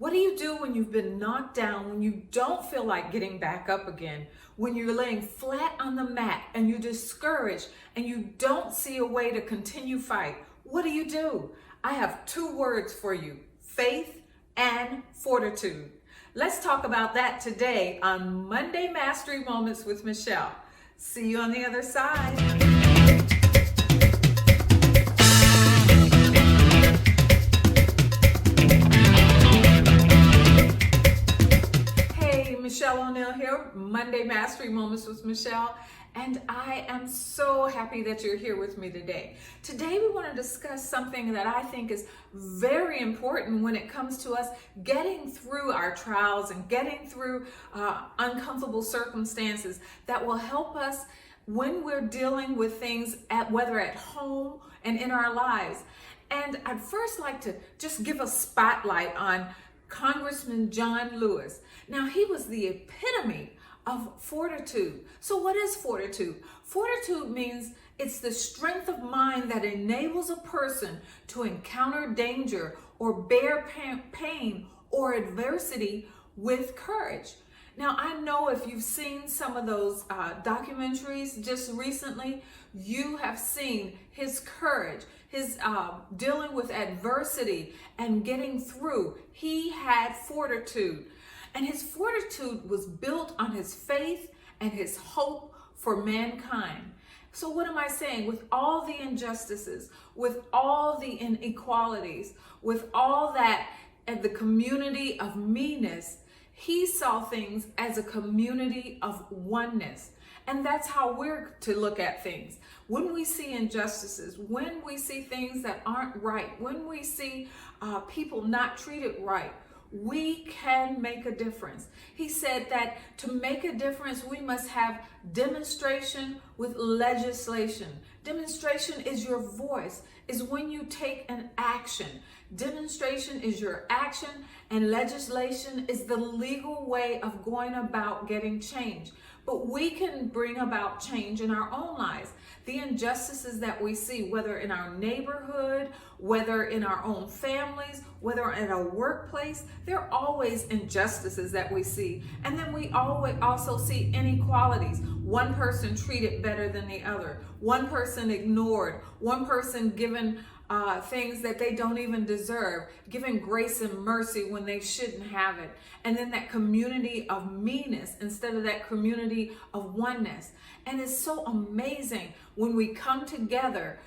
What do you do when you've been knocked down, when you don't feel like getting back up again, when you're laying flat on the mat and you're discouraged and you don't see a way to continue fight? What do? I have 2 words for you: faith and fortitude. Let's talk about that today on Monday Mastery Moments with Michelle. See you on the other side. Michelle O'Neill here, Monday Mastery Moments with Michelle, and I am so happy that you're here with me today. Today we want to discuss something that I think is very important when it comes to us getting through our trials and getting through uncomfortable circumstances that will help us when we're dealing with things whether at home and in our lives. And I'd first like to just give a spotlight on Congressman John Lewis. Now, he was the epitome of fortitude. So what is fortitude? Fortitude means it's the strength of mind that enables a person to encounter danger or bear pain or adversity with courage. Now, I know if you've seen some of those documentaries just recently, you have seen his courage, his dealing with adversity and getting through. He had fortitude. And his fortitude was built on his faith and his hope for mankind. So what am I saying? With all the injustices, with all the inequalities, with all that and the community of meanness, he saw things as a community of oneness. And that's how we're to look at things. When we see injustices, when we see things that aren't right, when we see people not treated right, we can make a difference. He said that to make a difference, we must have demonstration with legislation. Demonstration is your voice, is when you take an action. Demonstration is your action, and legislation is the legal way of going about getting change. But we can bring about change in our own lives. The injustices that we see, whether in our neighborhood, whether in our own families, whether at a workplace, there are always injustices that we see. And then we always also see inequalities. One person treated better than the other. One person ignored. One person given things that they don't even deserve, giving grace and mercy when they shouldn't have it. And then that community of meanness instead of that community of oneness. And it's so amazing when we come together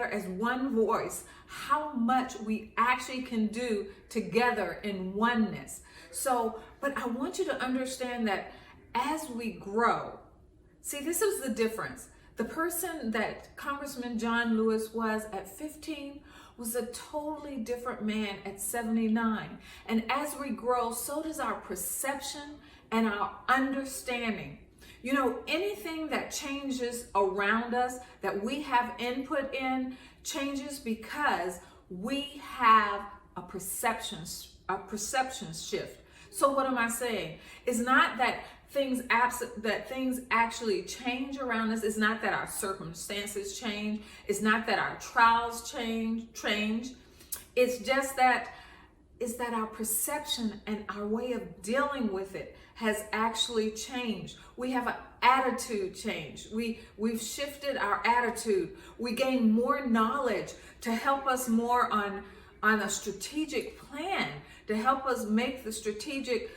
as one voice, how much we actually can do together in oneness. So, but I want you to understand that as we grow, see, this is the difference. The person that Congressman John Lewis was at 15 was a totally different man at 79. And as we grow, so does our perception and our understanding. You know, anything that changes around us, that we have input in, changes because we have a perception shift. So what am I saying? It's not that things actually change around us. It's not that our circumstances change. It's not that our trials change. It's just that our perception and our way of dealing with it has actually changed. We have an attitude change. We've shifted our attitude. We gain more knowledge to help us more on a strategic plan, to help us make the strategic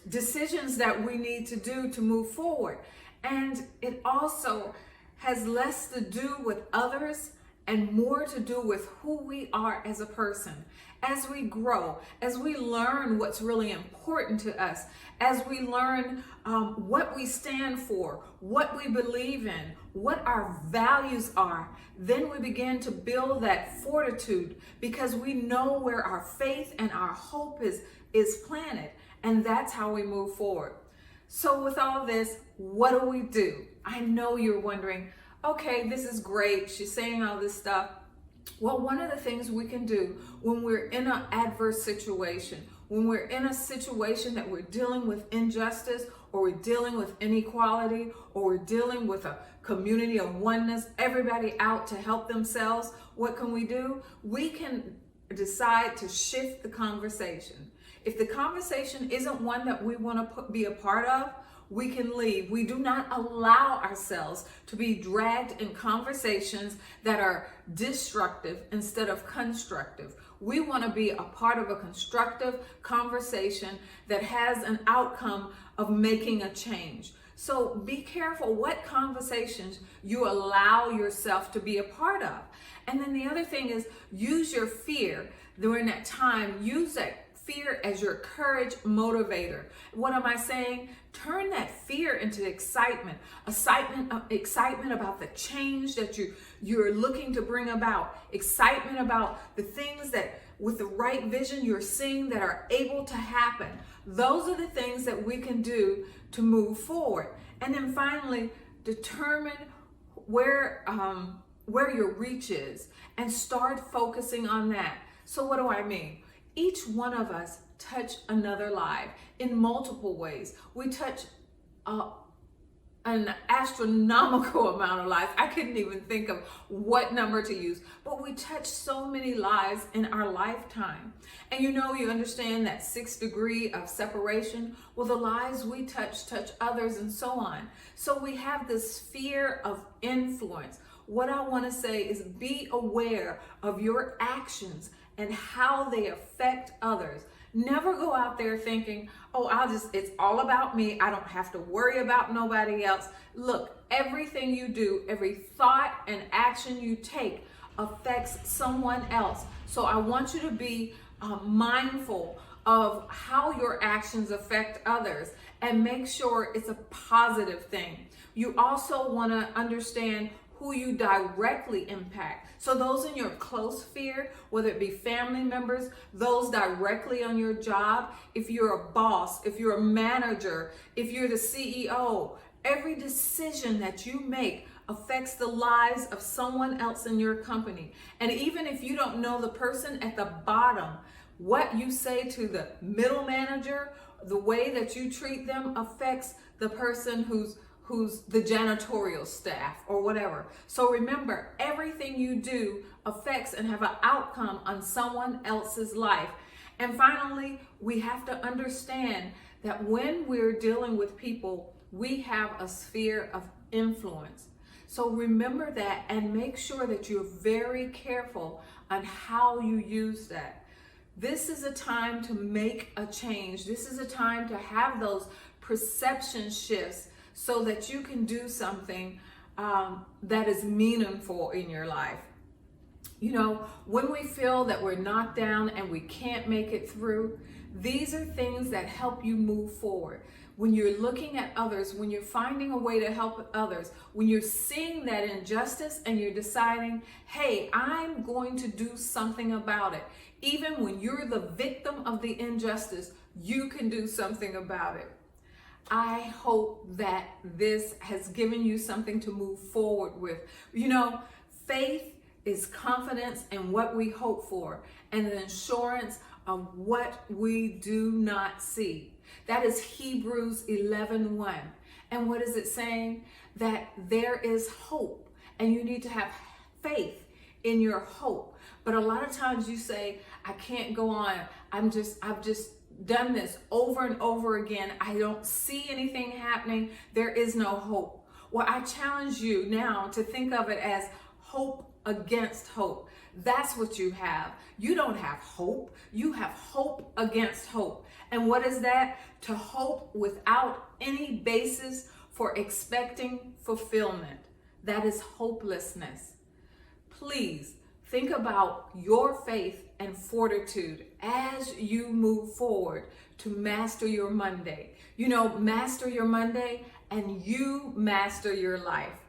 decisions that we need to do to move forward. And it also has less to do with others and more to do with who we are as a person. As we grow, as we learn what's really important to us, as we learn what we stand for, what we believe in, what our values are, then we begin to build that fortitude because we know where our faith and our hope is planted. And that's how we move forward. So with all this, what do? I know you're wondering, okay, this is great. She's saying all this stuff. Well, one of the things we can do when we're in an adverse situation, when we're in a situation that we're dealing with injustice, or we're dealing with inequality, or we're dealing with a community of oneness, everybody out to help themselves, what can we do? We can decide to shift the conversation. If the conversation isn't one that we want to be a part of, we can leave. We do not allow ourselves to be dragged in conversations that are destructive instead of constructive. We want to be a part of a constructive conversation that has an outcome of making a change. So be careful what conversations you allow yourself to be a part of. And then the other thing is, use your fear during that time. Use that fear as your courage motivator. What am I saying? Turn that fear into excitement about the change that you're looking to bring about, excitement about the things that with the right vision you're seeing that are able to happen. Those are the things that we can do to move forward. And then finally, determine where your reach is and start focusing on that. So what do I mean? Each one of us touch another life in multiple ways. We touch an astronomical amount of lives. I couldn't even think of what number to use, but we touch so many lives in our lifetime. And you understand that 6 degree of separation. Well, the lives we touch others, and so on. So we have this sphere of influence. What I want to say is, be aware of your actions and how they affect others. Never go out there thinking, oh, it's all about me. I don't have to worry about nobody else. Look, everything you do, every thought and action you take affects someone else. So I want you to be mindful of how your actions affect others and make sure it's a positive thing. You also want to understand who you directly impact. So those in your close sphere, whether it be family members, those directly on your job, if you're a boss, if you're a manager, if you're the CEO, every decision that you make affects the lives of someone else in your company. And even if you don't know the person at the bottom, what you say to the middle manager, the way that you treat them affects the person who's the janitorial staff or whatever. So remember, everything you do affects and have an outcome on someone else's life. And finally, we have to understand that when we're dealing with people, we have a sphere of influence. So remember that and make sure that you're very careful on how you use that. This is a time to make a change. This is a time to have those perception shifts so that you can do something that is meaningful in your life. When we feel that we're knocked down and we can't make it through, these are things that help you move forward. When you're looking at others, when you're finding a way to help others, when you're seeing that injustice and you're deciding, hey, I'm going to do something about it. Even when you're the victim of the injustice, you can do something about it. I hope that this has given you something to move forward with. Faith is confidence in what we hope for and an assurance of what we do not see. That is Hebrews 11:1. And what is it saying? That there is hope, and you need to have faith in your hope. But a lot of times you say, I can't go on. I've just done this over and over again. I don't see anything happening. There is no hope. Well, I challenge you now to think of it as hope against hope. That's what you have. You don't have hope. You have hope against hope. And what is that? To hope without any basis for expecting fulfillment. That is hopelessness. Please think about your faith and fortitude as you move forward to master your Monday. Master your Monday and you master your life.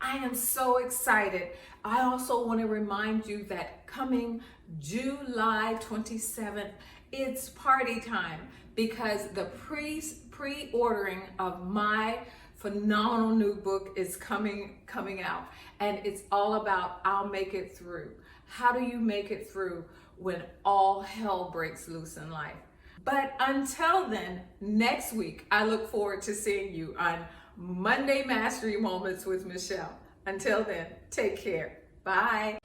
I am so excited. I also want to remind you that coming July 27th, it's party time because the pre-ordering of my phenomenal new book is coming out, and it's all about I'll make it through. How do you make it through when all hell breaks loose in life? But until then, next week, I look forward to seeing you on Monday Mastery Moments with Michelle. Until then, take care. Bye.